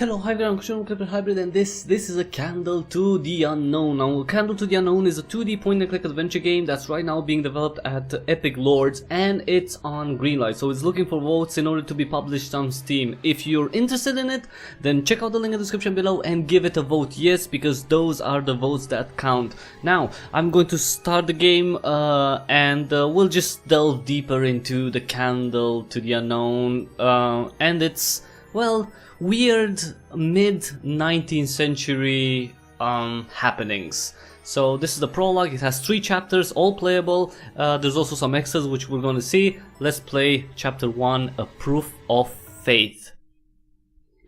Hello, hi there, I'm Cryptic Hybrid, and this is a Candle to the Unknown. Now, Candle to the Unknown is a 2D point-and-click adventure game that's right now being developed at Epic Lords, and it's on Greenlight, so it's looking for votes in order to be published on Steam. If you're interested in it, then check out the link in the description below and give it a vote, yes, because those are the votes that count. Now, I'm going to start the game, and we'll just delve deeper into the Candle to the Unknown, and it's, well, weird mid-19th century happenings. So this is the prologue. It has 3 chapters, all playable. There's also some extras which we're going to see. Let's play chapter 1, A Proof of Faith.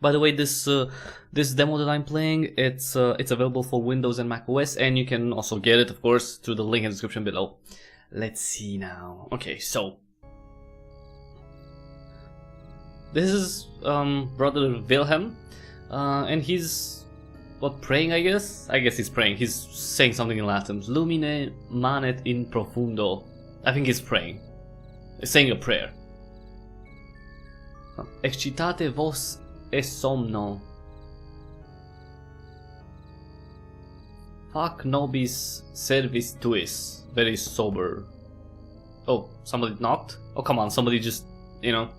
By the way, this demo that I'm playing, it's available for Windows and Mac OS, and you can also get it, of course, through the link in the description below. Let's see now. Okay, so this is Brother Wilhelm, and he's, what, praying, I guess? I guess he's praying. He's saying something in Latin. Lumine manet in profundo. I think he's praying. He's saying a prayer. Excitate vos e somno. Fac nobis servis tuis. Very sober. Oh, somebody knocked? Oh, come on, somebody just, you know.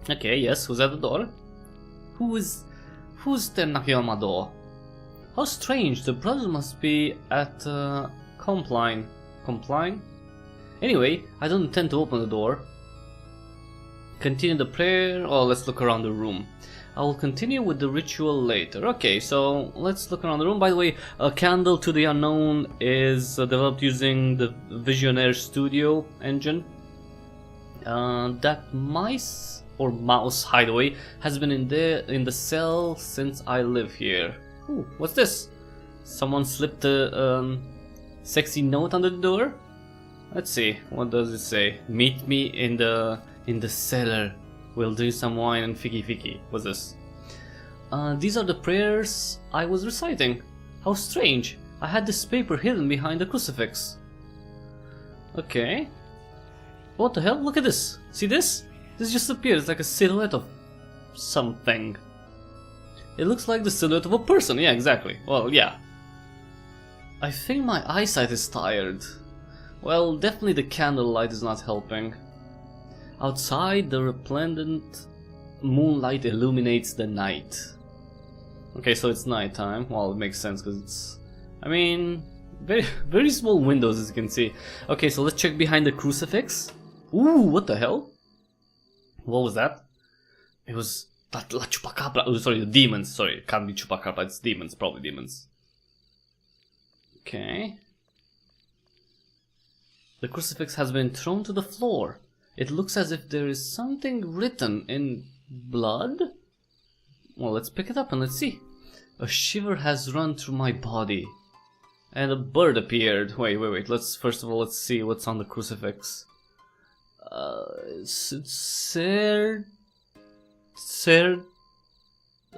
Okay, yes, who's at the door? Who's there knocking on my door? How strange, the brothers must be at Compline. Compline? Anyway, I don't intend to open the door. Continue the prayer, or let's look around the room. I will continue with the ritual later. Okay, so let's look around the room. By the way, A Candle to the Unknown is developed using the Visionaire Studio engine. That mouse hideaway has been in the cell since I live here. Ooh, what's this? Someone slipped a sexy note under the door? Let's see, what does it say? Meet me in the cellar. We'll drink some wine and fiki. What's this? These are the prayers I was reciting. How strange. I had this paper hidden behind the crucifix. Okay. What the hell? Look at this. See this? This just appears like a silhouette of something. It looks like the silhouette of a person. Yeah, exactly. Well, yeah. I think my eyesight is tired. Well, definitely the candlelight is not helping. Outside, the resplendent moonlight illuminates the night. Okay, so it's nighttime. Well, it makes sense because it's, I mean, very small windows, as you can see. Okay, so let's check behind the crucifix. Ooh, what the hell? What was that? It was La Chupacabra. Oh, sorry, the demons. Sorry, it can't be Chupacabra, it's demons, probably demons. Okay. The crucifix has been thrown to the floor. It looks as if there is something written in blood. Well, let's pick it up and let's see. A shiver has run through my body. And a bird appeared. Wait. Let's first of all, let's see what's on the crucifix. Sir,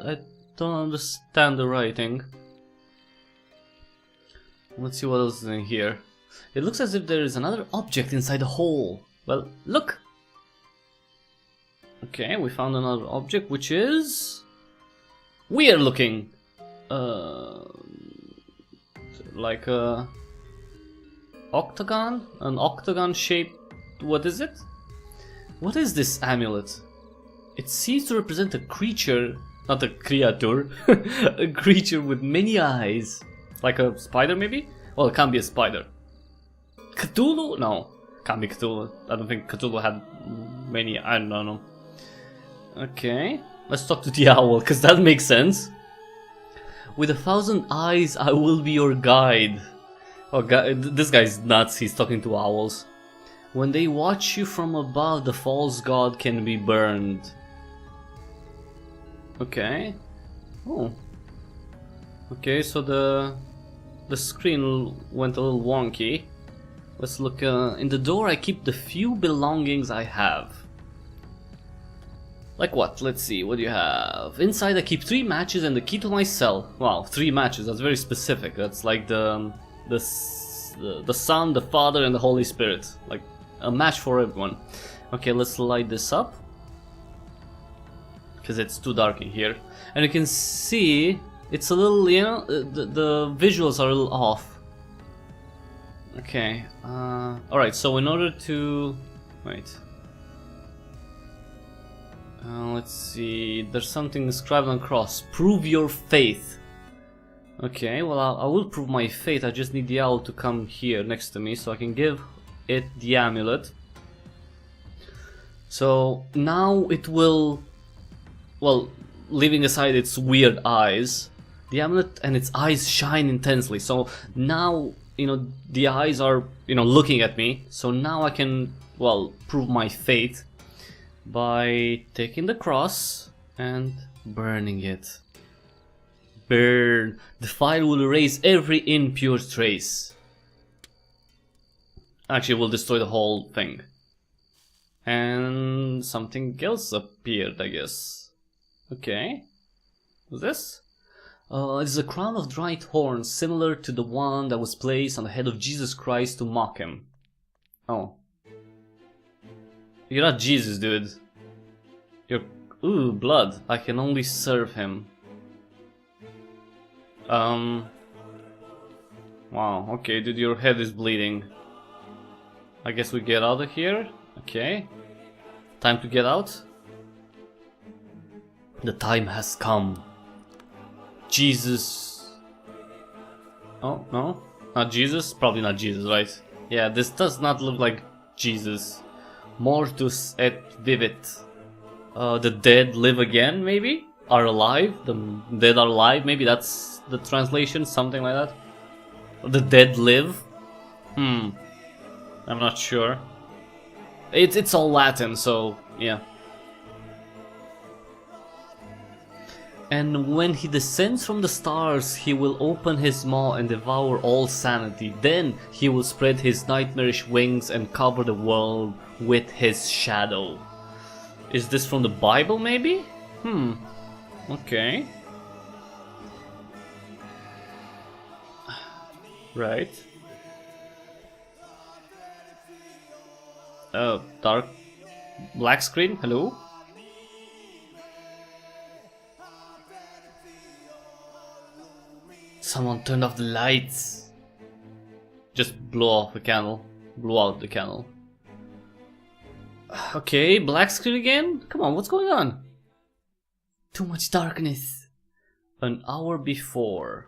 I don't understand the writing. Let's see what else is in here. It looks as if there is another object inside the hole. Well, look. Okay, we found another object, which is weird looking. Like a octagon, an octagon shaped. What is it? What is this amulet? It seems to represent a creature, not a creature, a creature with many eyes. Like a spider, maybe? Well, it can't be a spider. Cthulhu? No, can't be Cthulhu. I don't think Cthulhu had many, I don't know. Okay, let's talk to the owl, because that makes sense. With 1,000 eyes, I will be your guide. Oh, God, this guy's nuts, he's talking to owls. When they watch you from above, the false god can be burned. Okay. Oh. Okay, so the screen went a little wonky. Let's look. In the door I keep the few belongings I have. Like what? Let's see, what do you have? Inside I keep 3 matches and the key to my cell. Wow, 3 matches, that's very specific. That's like the Son, the Father and the Holy Spirit. Like a match for everyone. Okay, let's light this up. because it's too dark in here. And you can see it's a little, you know, the visuals are a little off. Okay, alright, so in order to... wait. Let's see, there's something inscribed on the cross. Prove your faith. Okay, well, I will prove my faith. I just need the owl to come here next to me so I can give it the amulet. So now it will, well, leaving aside its weird eyes, the amulet and its eyes shine intensely. So now, you know, the eyes are, you know, looking at me. So now I can, well, prove my faith by taking the cross and burning it. Burn. The fire will erase every impure trace. Actually, we'll destroy the whole thing. And something else appeared, I guess. Okay. What's this? It is a crown of dried horns, similar to the one that was placed on the head of Jesus Christ to mock him. Oh. You're not Jesus, dude. You're... ooh, blood. I can only serve him. Wow, okay, dude, your head is bleeding. I guess we get out of here. Okay. Time to get out. The time has come. Jesus. Oh, no. Not Jesus? Probably not Jesus, right? Yeah, this does not look like Jesus. Mortus et vivit. The dead live again, maybe? Are alive? The dead are alive? Maybe that's the translation, something like that. The dead live? I'm not sure. It's all Latin, so yeah. And when he descends from the stars, he will open his maw and devour all sanity. Then he will spread his nightmarish wings and cover the world with his shadow. Is this from the Bible, maybe? Okay. Right. Dark black screen, hello? Someone turned off the lights. Just blew off the candle. Blew out the candle. Okay, black screen again? Come on, what's going on? Too much darkness. An hour before.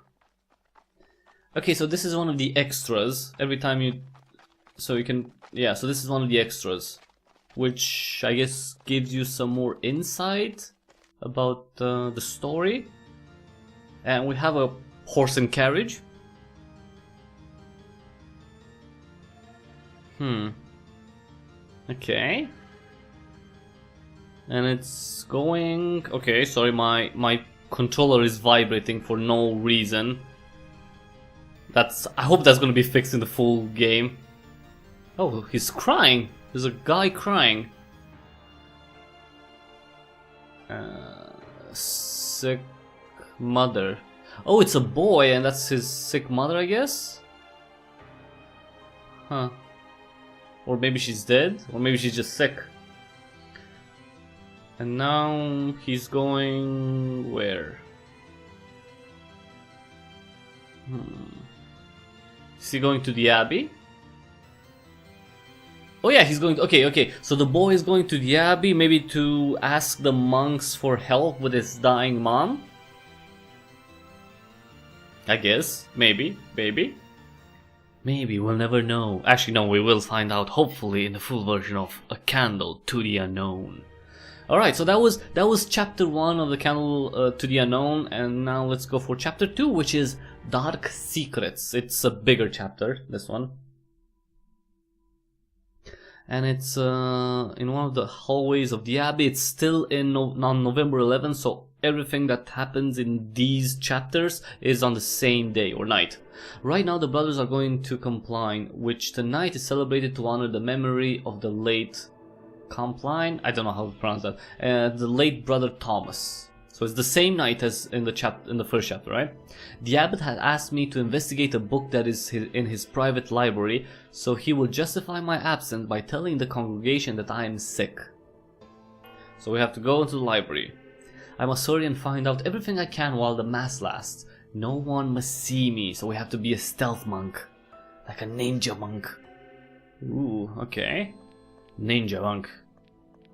Okay, so this is one of the extras. Every time you... so you can... yeah, so this is one of the extras. Which I guess gives you some more insight about the story. And we have a horse and carriage. Okay. And it's going... okay, sorry, my controller is vibrating for no reason. That's... I hope that's gonna be fixed in the full game. Oh, he's crying. There's a guy crying. Sick mother. Oh, it's a boy and that's his sick mother, I guess? Huh. Or maybe she's dead, or maybe she's just sick. And now he's going... where? Is he going to the abbey? Oh yeah, he's going to... okay, so the boy is going to the abbey, maybe to ask the monks for help with his dying mom? I guess, maybe. Maybe, we'll never know. Actually, no, we will find out, hopefully, in the full version of A Candle to the Unknown. Alright, so that was chapter 1 of The Candle to the Unknown, and now let's go for chapter 2, which is Dark Secrets. It's a bigger chapter, this one. And it's in one of the hallways of the abbey. It's still on November 11th, so everything that happens in these chapters is on the same day or night. Right now the brothers are going to Compline, which tonight is celebrated to honor the memory of the late Compline, I don't know how to pronounce that, the late brother Thomas. So it's the same night as in the first chapter, right? The abbot had asked me to investigate a book that is in his private library, so he will justify my absence by telling the congregation that I am sick. So we have to go into the library. I must hurry and find out everything I can while the mass lasts. No one must see me, so we have to be a stealth monk. Like a ninja monk. Ooh, okay. Ninja monk.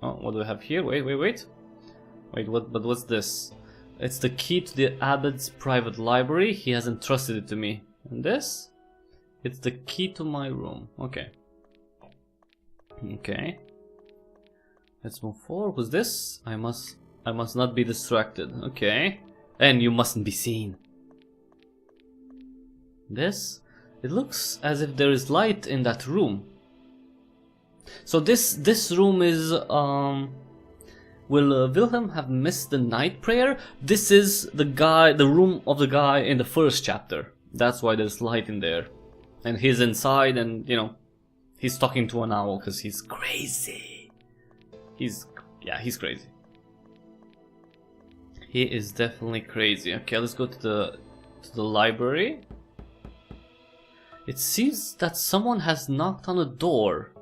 Oh, what do we have here? Wait. Wait, but what's this? It's the key to the abbot's private library. He has entrusted it to me. And this? It's the key to my room. Okay. Okay. Let's move forward. Who's this? I must not be distracted. Okay. And you mustn't be seen. This? It looks as if there is light in that room. So this room is will Wilhelm have missed the night prayer? This is the room of the guy in the first chapter. That's why there's light in there. And he's inside and, you know, he's talking to an owl because he's crazy. He's crazy. He is definitely crazy. Okay, let's go to the library. It seems that someone has knocked on the door.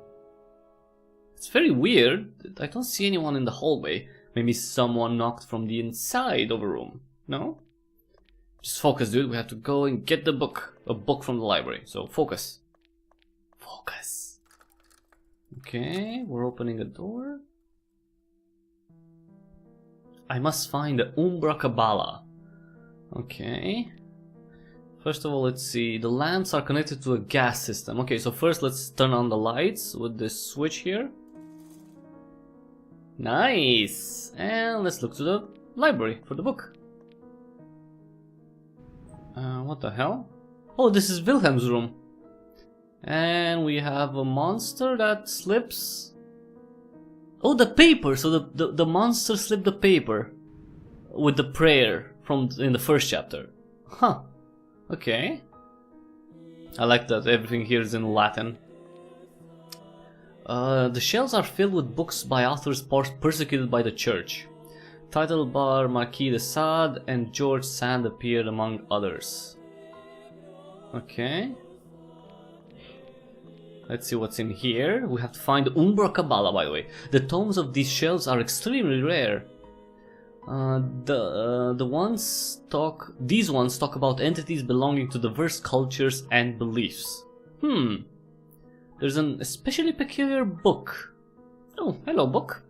It's very weird. I don't see anyone in the hallway. Maybe someone knocked from the inside of a room. No? Just focus, dude. We have to go and get the book. A book from the library. So focus. Focus. Okay, we're opening a door. I must find the Umbra Kabbalah. Okay. First of all, let's see. The lamps are connected to a gas system. Okay, so first let's turn on the lights with this switch here. Nice! And let's look to the library for the book. What the hell? Oh, this is Wilhelm's room. And we have a monster that slips. Oh, the paper! So the monster slipped the paper with the prayer from in the first chapter. Huh. Okay. I like that everything here is in Latin. The shelves are filled with books by authors persecuted by the church. Title bar Marquis de Sade and George Sand appeared among others. Okay. Let's see what's in here. We have to find the Umbra Kabbalah, by the way. The tomes of these shelves are extremely rare. These ones talk about entities belonging to diverse cultures and beliefs. There's an especially peculiar book. Oh, hello book.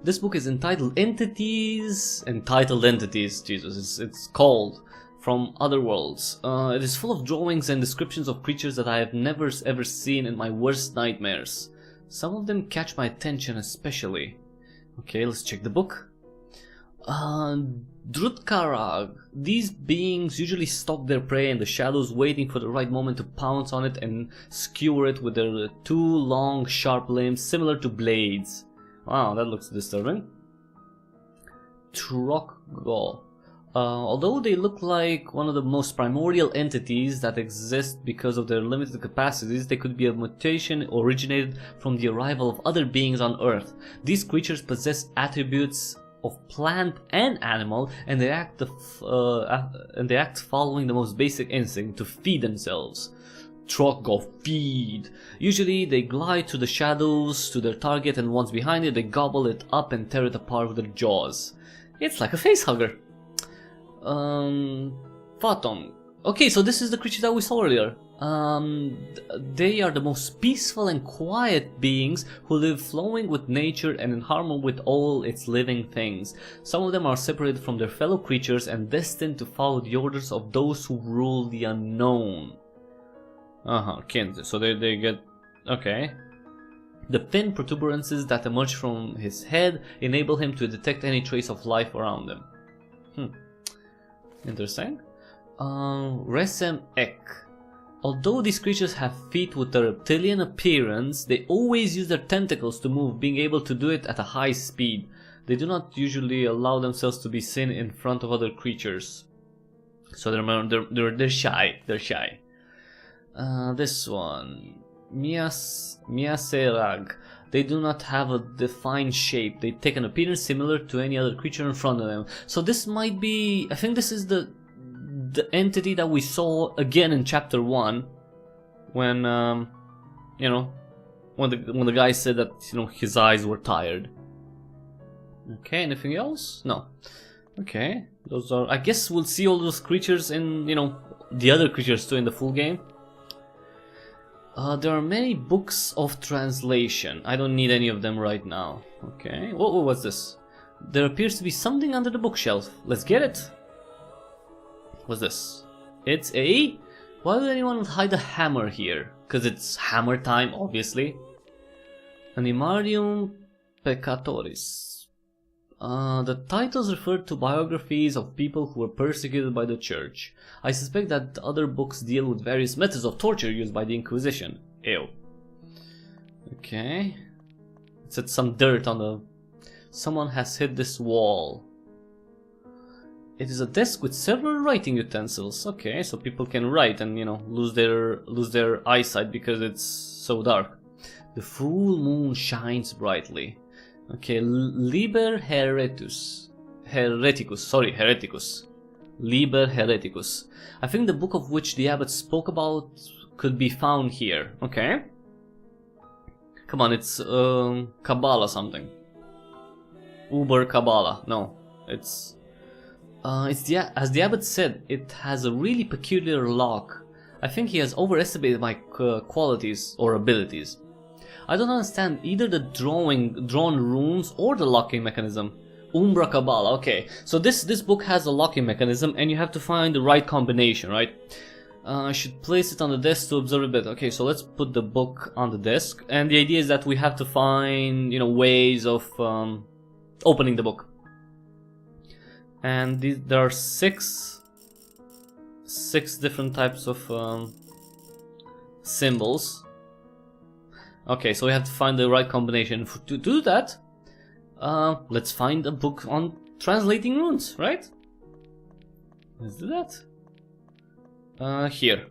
This book is entitled Entities. Jesus, it's called From Other Worlds. It is full of drawings and descriptions of creatures that I have never ever seen in my worst nightmares. Some of them catch my attention especially. Okay, let's check the book. Drutkarag. These beings usually stalk their prey in the shadows, waiting for the right moment to pounce on it and skewer it with their two long, sharp limbs similar to blades. Wow, that looks disturbing. Trokgo. Although they look like one of the most primordial entities that exist because of their limited capacities, they could be a mutation originated from the arrival of other beings on Earth. These creatures possess attributes of plant and animal, and they act following the most basic instinct to feed themselves. Trokgo feed. Usually they glide through the shadows to their target, and once behind it they gobble it up and tear it apart with their jaws. It's like a facehugger. Photon. Okay, so this is the creature that we saw earlier. They are the most peaceful and quiet beings who live flowing with nature and in harmony with all its living things. Some of them are separated from their fellow creatures and destined to follow the orders of those who rule the unknown. Kinzer. So they get... okay. The thin protuberances that emerge from his head enable him to detect any trace of life around them. Interesting. Resem Ek. Although these creatures have feet with a reptilian appearance, they always use their tentacles to move, being able to do it at a high speed. They do not usually allow themselves to be seen in front of other creatures. So they're shy. They're shy. This one. Miaserag. They do not have a defined shape. They take an appearance similar to any other creature in front of them. So this might be... I think this is the entity that we saw again in chapter 1. When, you know, when the guy said that, you know, his eyes were tired. Okay, anything else? No. Okay, those are... I guess we'll see all those creatures in, you know, the other creatures too in the full game. There are many books of translation. I don't need any of them right now. Okay, what's this? There appears to be something under the bookshelf. Let's get it. What's this? It's a... Why would anyone hide a hammer here? Because it's hammer time, obviously. Animarium Peccatoris. The titles refer to biographies of people who were persecuted by the church. I suspect that other books deal with various methods of torture used by the Inquisition. Ew. Okay. It said some dirt on the... Someone has hit this wall. It is a desk with several writing utensils. Okay, so people can write and, you know, lose their eyesight because it's so dark. The full moon shines brightly. Okay, Liber Hereticus. Hereticus. Liber Hereticus. I think the book of which the abbot spoke about could be found here. Okay. Come on, it's Kabbalah something. Uber Kabbalah. No, it's as the abbot said, it has a really peculiar lock. I think he has overestimated my qualities or abilities. I don't understand either the drawn runes or the locking mechanism. Umbra Kabbalah. Okay, so this book has a locking mechanism, and you have to find the right combination, right? I should place it on the desk to observe a bit. Okay, so let's put the book on the desk, and the idea is that we have to find, you know, ways of opening the book. And there are six different types of symbols. Okay, so we have to find the right combination. To do that, let's find a book on translating runes, right? Let's do that. Here.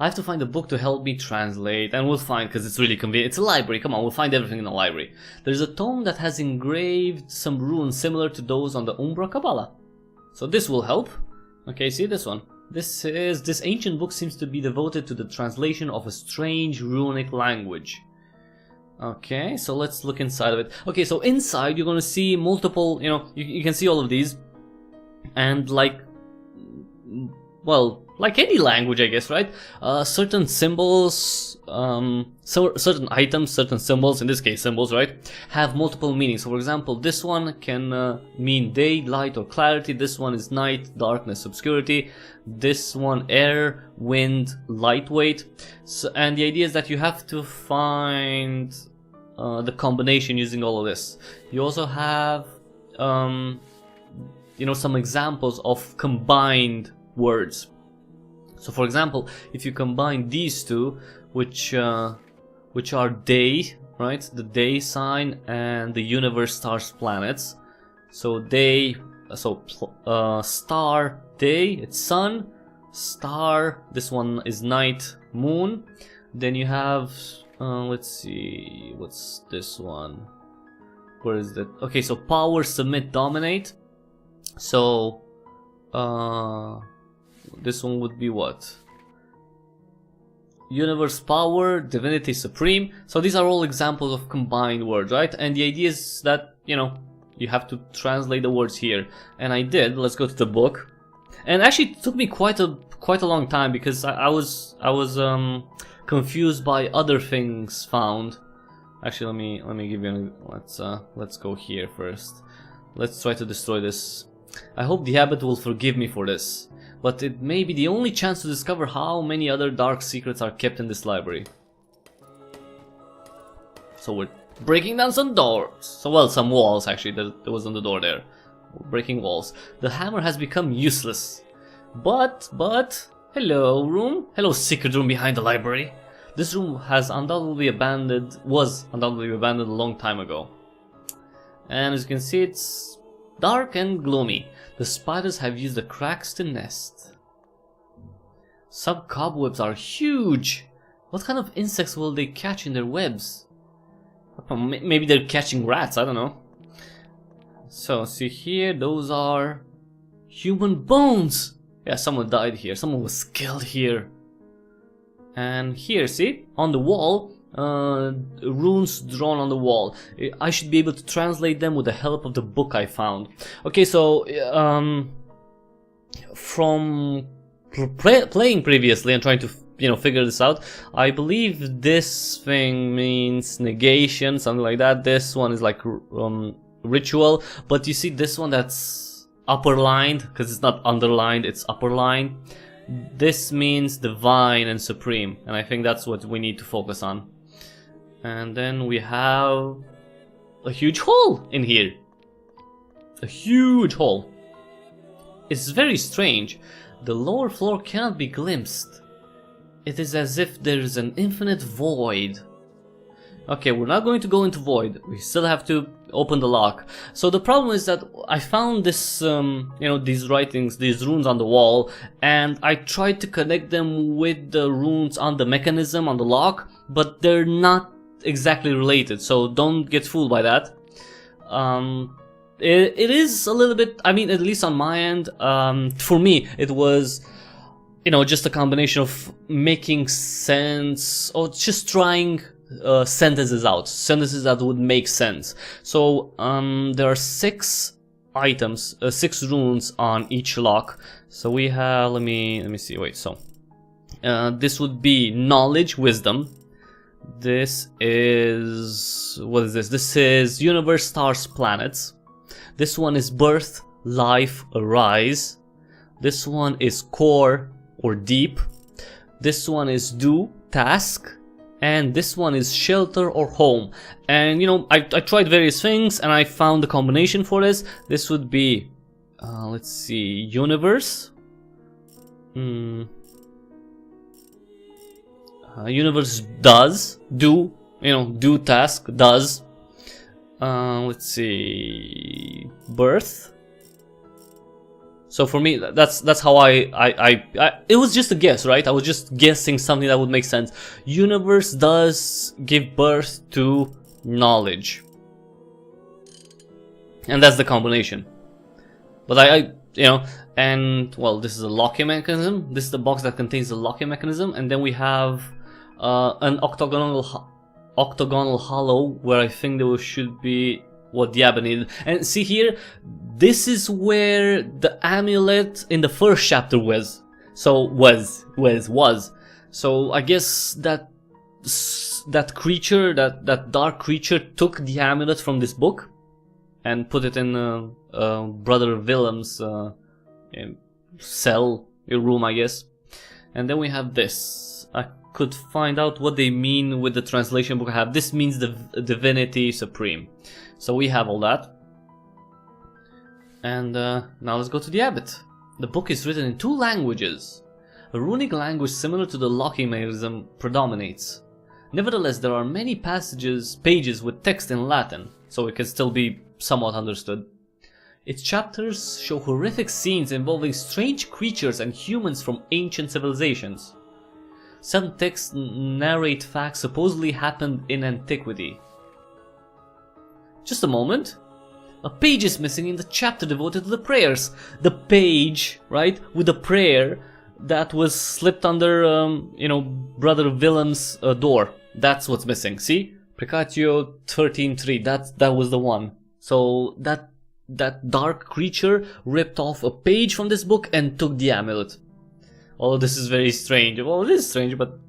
I have to find a book to help me translate, and we'll find, because it's really convenient. It's a library, come on, we'll find everything in the library. There's a tome that has engraved some runes similar to those on the Umbra Kabbalah. So this will help. Okay, see this one. This ancient book seems to be devoted to the translation of a strange runic language. Okay, so let's look inside of it. Okay, so inside you're gonna see multiple, you know, you can see all of these. And like, well, like any language, I guess, right? Certain symbols, certain items, certain symbols, in this case symbols, right, have multiple meanings. So for example, this one can mean day, light, or clarity. This one is night, darkness, obscurity. This one air, wind, lightweight. So, and the idea is that you have to find the combination using all of this. You also have, you know, some examples of combined words. So for example, if you combine these two, which are day, right, the day sign and the universe, stars, planets. So day, so star, day, it's sun. Star, this one is night, moon. Then you have, let's see, what's this one? Where is that? Okay, so power, submit, dominate. So this one would be what? Universe, power, divinity, supreme. So these are all examples of combined words, right? And the idea is that, you know, you have to translate the words here. And I did. Let's go to the book. And actually it took me quite a long time, because I was confused by other things found. Actually, let me give you let's go here first. Let's try to destroy this. I hope the abbot will forgive me for this, but it may be the only chance to discover how many other dark secrets are kept in this library. So we're breaking down some doors. So, well, some walls actually. There was on the door there. We're breaking walls. The hammer has become useless. But, hello room. Hello secret room behind the library. This room was undoubtedly abandoned a long time ago. And as you can see, it's dark and gloomy. The spiders have used the cracks to nest. Some cobwebs are huge. What kind of insects will they catch in their webs? Maybe they're catching rats, I don't know. So, see here, those are human bones. Yeah, someone died here. Someone was killed here. And here, see, on the wall, runes drawn on the wall. I should be able to translate them with the help of the book I found. Okay, so from playing previously and trying to figure this out, I believe this thing means negation, something like that. This one is like ritual, but you see this one that's upperlined, because it's not underlined, it's upperlined. This means divine and supreme, and I think that's what we need to focus on. And then we have a huge hole in here. A huge hole. It's very strange. The lower floor cannot be glimpsed. It is as if there is an infinite void. Okay, we're not going to go into void. We still have to open the lock. So the problem is that I found this, these writings, these runes on the wall, and I tried to connect them with the runes on the mechanism on the lock, but they're not exactly related. So don't get fooled by that. It is a little bit, I mean, at least on my end, for me, it was, just a combination of making sense or just trying sentences that would make sense. So there are 6 items, 6 runes on each lock. So we have, let me see, wait, so this would be knowledge, wisdom. This is, what is this? This is universe, stars, planets. This one is birth, life, arise. This one is core or deep. This one is do, task. And this one is shelter or home. And I tried various things and I found the combination for this. This would be, let's see, universe. Universe does, do task, does. Let's see, birth. So for me, that's how I it was just a guess, right? I was just guessing something that would make sense. Universe does give birth to knowledge, and that's the combination. But and well, this is a locking mechanism. This is the box that contains the locking mechanism, and then we have an octagonal hollow where I think there should be what Diaba needed. And see here, this is where the amulet in the first chapter was. So was. So I guess that creature, that dark creature, took the amulet from this book and put it in Brother Willem's cell, room, I guess. And then we have this. I could find out what they mean with the translation book I have. This means the divinity supreme. So we have all that. And now let's go to the abbot. The book is written in 2 languages. A runic language similar to the locking mechanism predominates. Nevertheless, there are many pages with text in Latin, so it can still be somewhat understood. Its chapters show horrific scenes involving strange creatures and humans from ancient civilizations. Some texts narrate facts supposedly happened in antiquity. Just a moment. A page is missing in the chapter devoted to the prayers. The page, right, with the prayer that was slipped under, Brother Willem's door. That's what's missing. See? Precatio 13.3. That was the one. So that dark creature ripped off a page from this book and took the amulet. Oh, this is very strange. Well, it is strange, but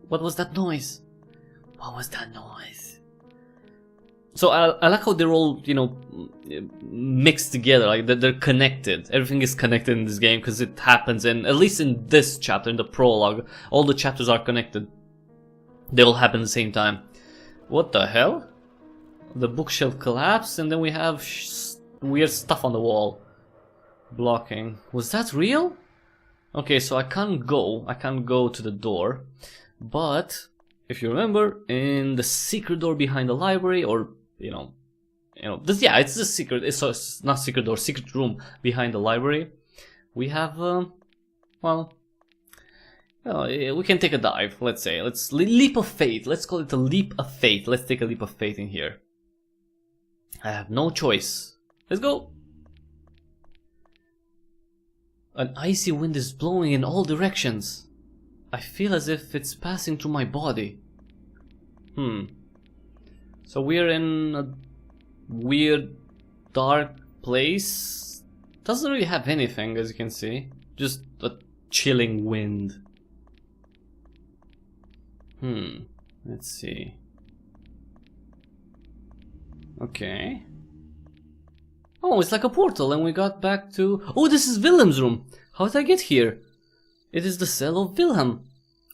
what was that noise? What was that noise? So I like how they're all, mixed together, like they're connected. Everything is connected in this game because it happens at least in this chapter, in the prologue, all the chapters are connected. They all happen at the same time. What the hell? The bookshelf collapsed and then we have weird stuff on the wall. Blocking. Was that real? Okay, so I can't go to the door, but if you remember, in the secret door behind the library, or it's the secret. It's not secret door, secret room behind the library. We have, we can take a dive. Let's say, leap of faith. Let's call it a leap of faith. Let's take a leap of faith in here. I have no choice. Let's go. An icy wind is blowing in all directions. I feel as if it's passing through my body. So we're in a weird, dark place. Doesn't really have anything, as you can see. Just a chilling wind. Let's see. Okay. Oh, it's like a portal, and we got back to... Oh, this is Wilhelm's room. How did I get here? It is the cell of Wilhelm.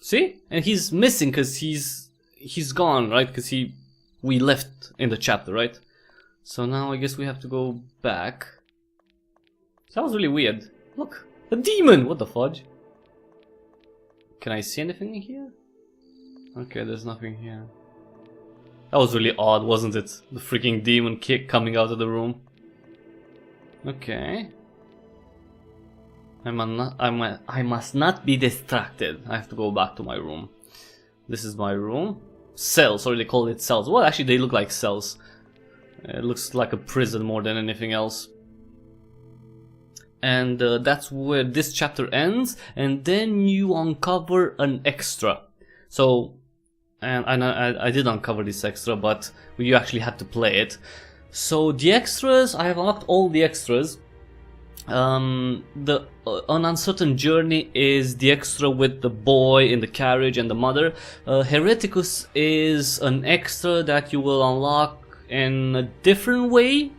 See? And he's missing because he's gone, right? Because we left in the chapter, right? So now I guess we have to go back. That was really weird. Look, a demon! What the fudge? Can I see anything in here? Okay, there's nothing here. That was really odd, wasn't it? The freaking demon kick coming out of the room. Okay. I must not be distracted. I have to go back to my room. This is my room. Cells, sorry they call it cells. Well, actually they look like cells. It looks like a prison more than anything else. And that's where this chapter ends. And then you uncover an extra. So, and I did uncover this extra, but you actually had to play it. So the extras, I have unlocked all the extras. The An Uncertain Journey is the extra with the boy in the carriage and the mother. Hereticus is an extra that you will unlock in a different way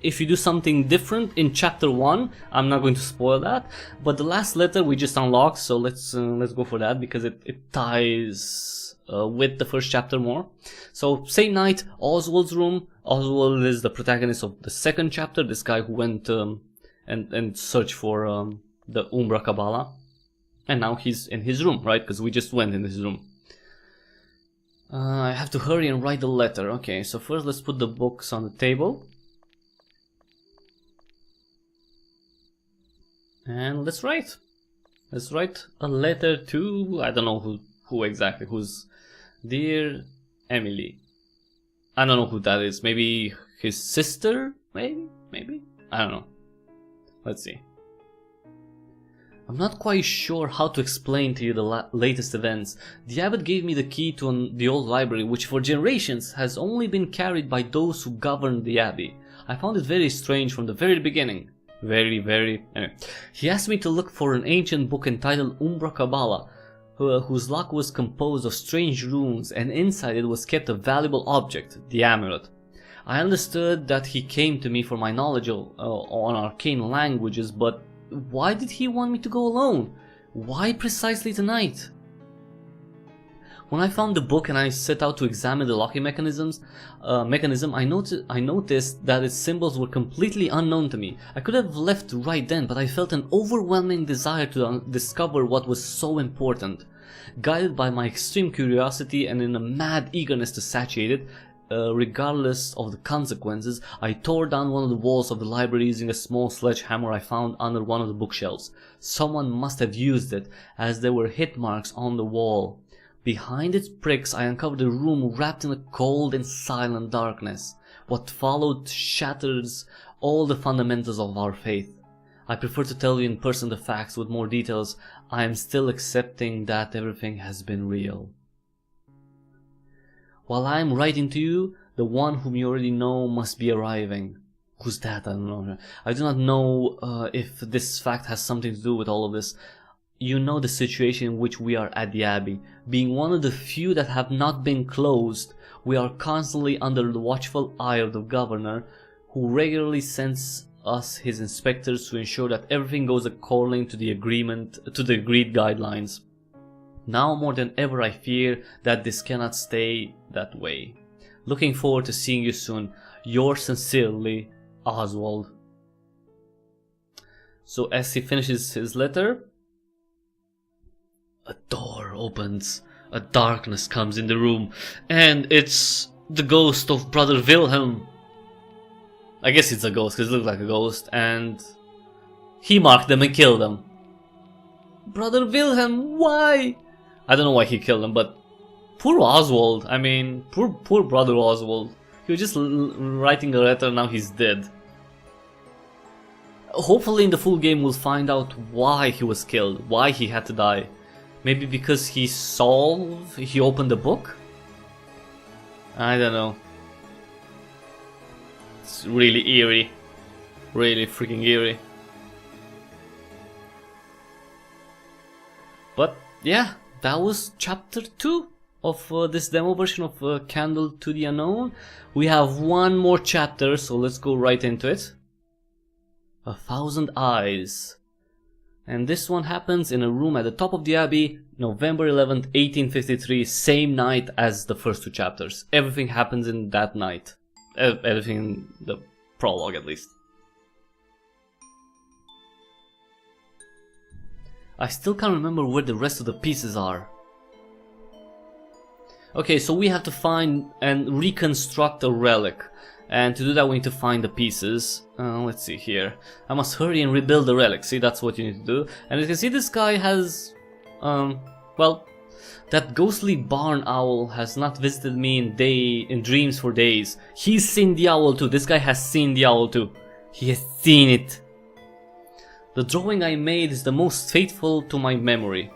if you do something different in chapter 1. I'm not going to spoil that, but the last letter we just unlocked, so let's go for that because it ties with the first chapter more. So same night, Oswald's room. Oswald is the protagonist of the second chapter, this guy who went and searched for the Umbra Kabbalah, and now he's in his room, right? Because we just went in his room. I have to hurry and write the letter. Okay, so first let's put the books on the table. And let's write. Let's write a letter to, I don't know who exactly, who's Dear Emily. I don't know who that is. Maybe his sister? Maybe? I don't know. Let's see. I'm not quite sure how to explain to you the latest events. The abbot gave me the key to the old library, which for generations has only been carried by those who governed the abbey. I found it very strange from the very beginning. Anyway. He asked me to look for an ancient book entitled Umbra Kabbalah, whose lock was composed of strange runes, and inside it was kept a valuable object, the amulet. I understood that he came to me for my knowledge on arcane languages, but why did he want me to go alone? Why precisely tonight? When I found the book and I set out to examine the locking mechanism, I noticed that its symbols were completely unknown to me. I could have left right then, but I felt an overwhelming desire to discover what was so important. Guided by my extreme curiosity and in a mad eagerness to satiate it, regardless of the consequences, I tore down one of the walls of the library using a small sledgehammer I found under one of the bookshelves. Someone must have used it, as there were hit marks on the wall. Behind its pricks, I uncovered a room wrapped in a cold and silent darkness. What followed shatters all the fundamentals of our faith. I prefer to tell you in person the facts with more details. I am still accepting that everything has been real. While I am writing to you, the one whom you already know must be arriving. Who's that? I don't know. I do not know if this fact has something to do with all of this. You know the situation in which we are at the Abbey. Being one of the few that have not been closed, we are constantly under the watchful eye of the governor, who regularly sends us his inspectors to ensure that everything goes according to the agreed guidelines. Now more than ever I fear that this cannot stay that way. Looking forward to seeing you soon. Yours sincerely, Oswald. So as he finishes his letter, a door opens, a darkness comes in the room, and it's the ghost of Brother Wilhelm. I guess it's a ghost because it looks like a ghost, and he marked them and killed them. Brother Wilhelm, why? I don't know why he killed them, but poor Oswald. I mean, poor Brother Oswald. He was just writing a letter, now he's dead. Hopefully in the full game we'll find out why he was killed, why he had to die. Maybe because he opened the book? I don't know. It's really eerie. Really freaking eerie. But yeah, that was chapter 2 of this demo version of Candle to the Unknown. We have one more chapter, so let's go right into it. 1,000 Eyes. And this one happens in a room at the top of the Abbey, November 11th, 1853, same night as the first 2 chapters. Everything happens in that night. Everything in the prologue, at least. I still can't remember where the rest of the pieces are. Okay, so we have to find and reconstruct a relic. And to do that we need to find the pieces. Let's see here. I must hurry and rebuild the relic. See, that's what you need to do. And you can see this guy has... well, that ghostly barn owl has not visited me in dreams for days. He's seen the owl too. This guy has seen the owl too. He has seen it. The drawing I made is the most faithful to my memory.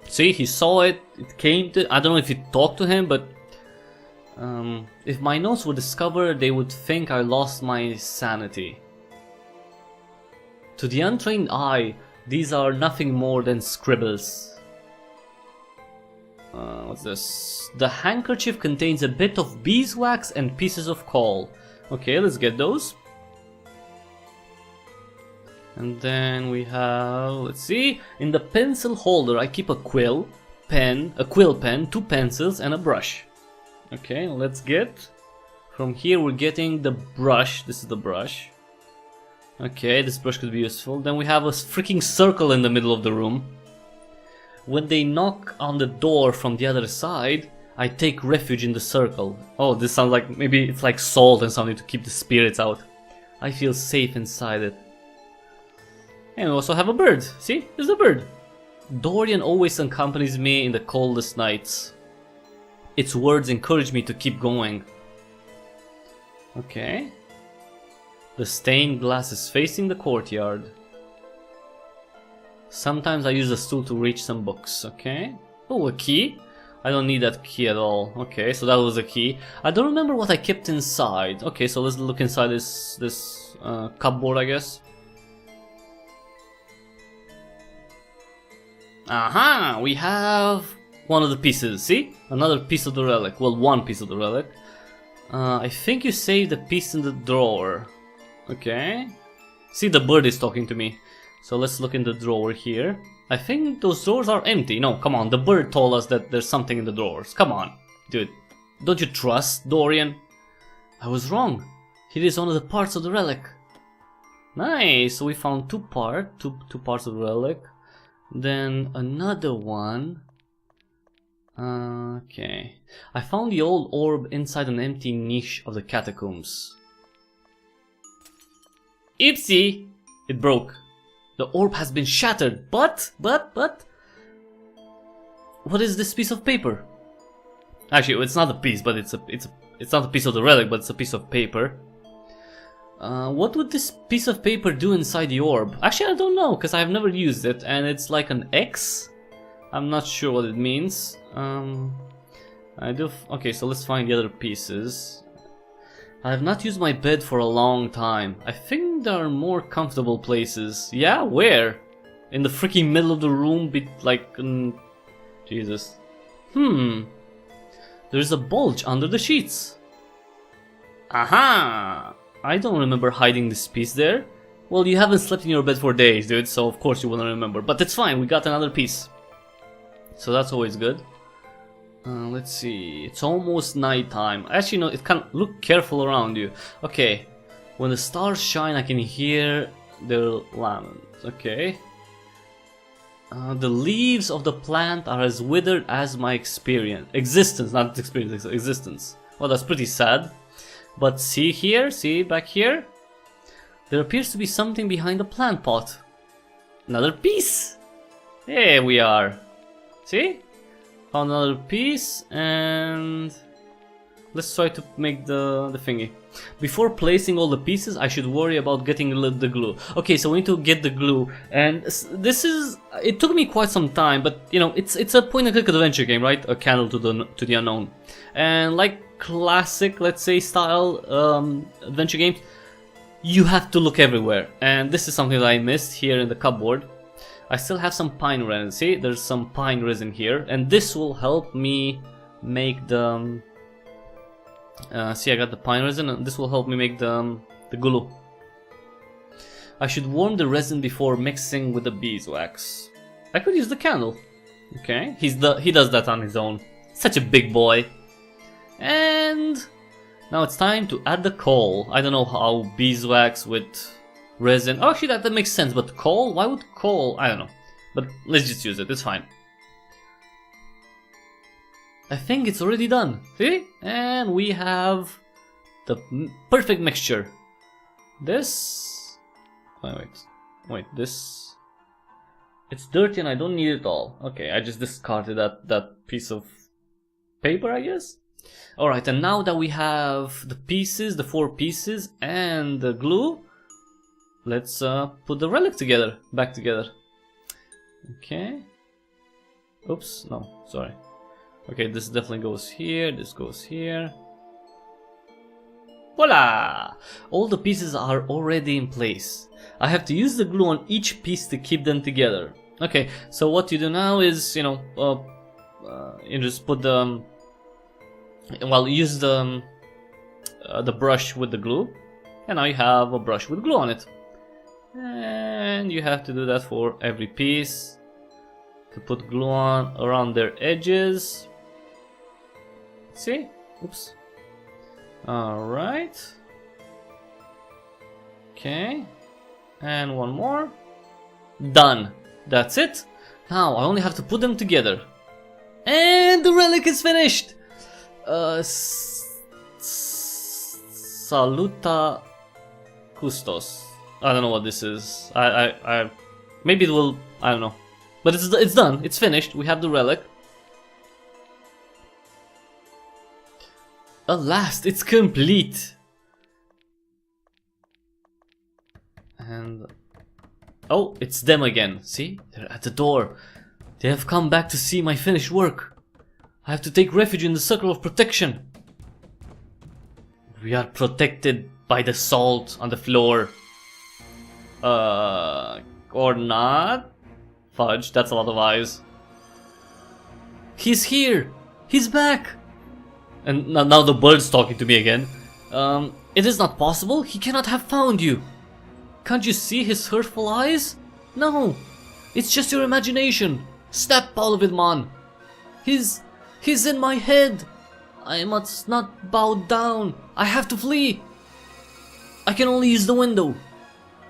See, he saw it. It came to... I don't know if he talked to him, but... if my notes were discovered, they would think I lost my sanity. To the untrained eye, these are nothing more than scribbles. What's this? The handkerchief contains a bit of beeswax and pieces of coal. Okay, let's get those. And then we have, let's see, in the pencil holder I keep a quill pen, 2 pencils and a brush. Okay, let's get, from here we're getting the brush. This is the brush. Okay, this brush could be useful. Then we have a freaking circle in the middle of the room. When they knock on the door from the other side, I take refuge in the circle. Oh, this sounds like, maybe it's like salt and something to keep the spirits out. I feel safe inside it. And we also have a bird. See, there's a bird. Dorian always accompanies me in the coldest nights. Its words encourage me to keep going. Okay. The stained glass is facing the courtyard. Sometimes I use a stool to reach some books. Okay. Oh, a key. I don't need that key at all. Okay, so that was a key. I don't remember what I kept inside. Okay, so let's look inside this cupboard, I guess. Aha! We have one of the pieces. See? Another piece of the relic. Well, one piece of the relic. I think you saved the piece in the drawer. Okay. See, the bird is talking to me. So let's look in the drawer here. I think those drawers are empty. No, come on. The bird told us that there's something in the drawers. Come on, dude. Don't you trust Dorian? I was wrong. Here is one of the parts of the relic. Nice. So we found two parts of the relic. Then another one. Okay. I found the old orb inside an empty niche of the catacombs. Oopsie! It broke. The orb has been shattered, but... What is this piece of paper? Actually, it's not a piece, but it's not a piece of the relic, but it's a piece of paper. What would this piece of paper do inside the orb? Actually, I don't know, because I've never used it, and it's like an X. I'm not sure what it means. Okay, so let's find the other pieces. I have not used my bed for a long time. I think there are more comfortable places. Yeah, where? In the freaking middle of the room, Jesus. There's a bulge under the sheets. Aha! I don't remember hiding this piece there. Well, you haven't slept in your bed for days, dude, so of course you wouldn't remember. But it's fine, we got another piece. So that's always good. Let's see, it's almost nighttime. Actually, no, it can't. Look careful around you. Okay, when the stars shine, I can hear their lament. Okay. The leaves of the plant are as withered as my existence, not experience, existence. Well, that's pretty sad. But see here, see back here? There appears to be something behind the plant pot. Another piece! There we are. See? Found another piece, and let's try to make the thingy. Before placing all the pieces, I should worry about getting the glue. Okay, so we need to get the glue, and this is, it took me quite some time, but you know, it's a point-and-click adventure game, right? A candle to the unknown, and like classic, let's say, style adventure games, you have to look everywhere, and this is something that I missed here in the cupboard. I still have some pine resin. See, there's some pine resin here, and this will help me make the. See, I got the pine resin, and this will help me make the glue. I should warm the resin before mixing with the beeswax. I could use the candle. Okay, he does that on his own. Such a big boy. And now it's time to add the coal. I don't know how beeswax with resin. Oh, actually, that makes sense. But coal? Why would coal? I don't know. But let's just use it. It's fine. I think it's already done. See? And we have the perfect mixture. This. Wait. This. It's dirty and I don't need it all. Okay, I just discarded that piece of paper, I guess. Alright, and now that we have the pieces, the 4 pieces, and the glue, let's put the relic together, back together. Okay. Oops, no, sorry. Okay, this definitely goes here, this goes here. Voila! All the pieces are already in place. I have to use the glue on each piece to keep them together. Okay, so what you do now is, you know, you just put the... Well, use the brush with the glue. And now you have a brush with glue on it. And you have to do that for every piece. To put glue on around their edges. See? Oops. Alright. Okay. And one more. Done. That's it. Now I only have to put them together. And the relic is finished! Saluta Custos. I don't know what this is. I maybe it will, I don't know. But it's done. It's finished. We have the relic. Alas, it's complete. And oh, it's them again. See? They're at the door. They have come back to see my finished work. I have to take refuge in the circle of protection. We are protected by the salt on the floor. Or not? Fudge, that's a lot of eyes. He's here! He's back! And now the bird's talking to me again. It is not possible. He cannot have found you. Can't you see his hurtful eyes? No, it's just your imagination. Snap all of it, man. He's in my head. I must not bow down. I have to flee. I can only use the window.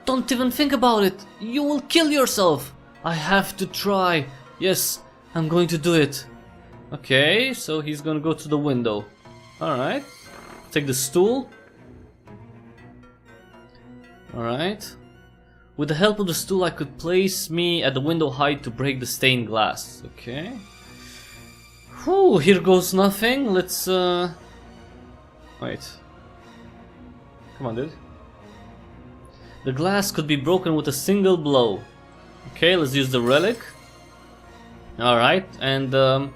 Don't even think about it. You will kill yourself. I have to try. Yes, I'm going to do it. Okay, so he's gonna go to the window. Alright. Take the stool. Alright. With the help of the stool I could place me at the window height to break the stained glass. Okay. Whew, here goes nothing. Let's wait. Come on, dude. The glass could be broken with a single blow. Okay, let's use the relic. Alright, and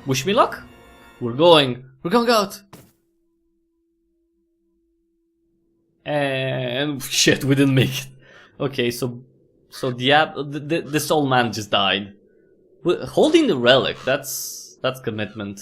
wish me luck. We're going out. And shit, we didn't make it. Okay, so this old man just died. Holding the relic, that's commitment.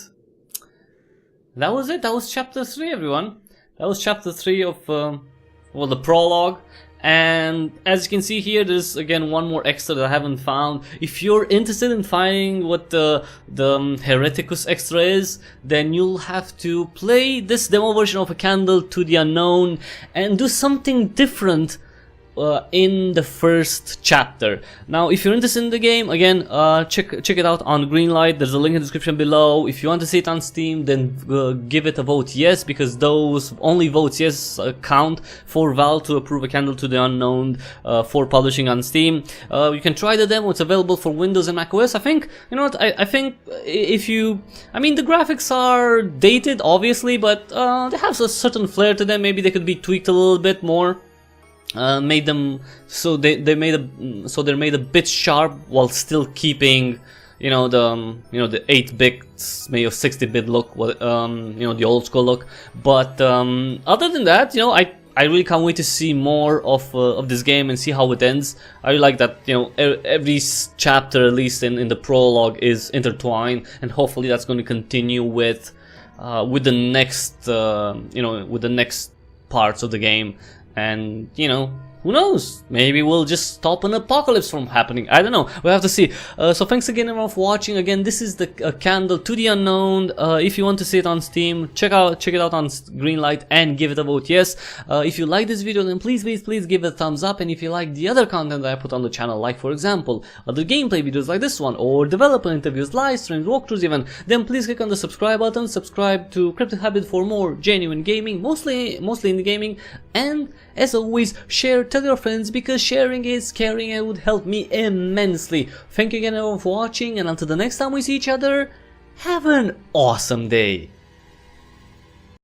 That was it. That was chapter 3, everyone. That was chapter 3 of well, the prologue. And as you can see here, there's again one more extra that I haven't found. If you're interested in finding what the Hereticus extra is, then you'll have to play this demo version of A Candle to the Unknown and do something different in the first chapter. Now, if you're interested in the game, again, check it out on Greenlight. There's a link in the description below. If you want to see it on Steam, then give it a vote yes, because those only votes yes count for Valve to approve A Candle to the Unknown for publishing on Steam. You can try the demo. It's available for Windows and macOS. I think, you know what, I think if you, I mean, the graphics are dated, obviously, but they have a certain flair to them. Maybe they could be tweaked a little bit more. Made them so they're made a bit sharp while still keeping, you know, the 8-bit, maybe 60-bit look, you know, the old school look. But other than that, you know, I really can't wait to see more of this game and see how it ends. I really like that, you know, every chapter, at least in the prologue, is intertwined, and hopefully that's going to continue with the next you know, with the next parts of the game. And, you know, who knows? Maybe we'll just stop an apocalypse from happening. I don't know. We'll have to see. So thanks again everyone for watching. Again, this is the Candle to the Unknown. If you want to see it on Steam, check it out on Greenlight and give it a vote yes. If you like this video, then please give it a thumbs up. And if you like the other content that I put on the channel, like for example other gameplay videos like this one, or developer interviews, live streams, walkthroughs even, then please click on the subscribe button. Subscribe to Cryptic Hybrid for more genuine gaming, mostly indie gaming. And as always, share, tell your friends, because sharing is caring and would help me immensely. Thank you again everyone for watching, and until the next time we see each other, have an awesome day.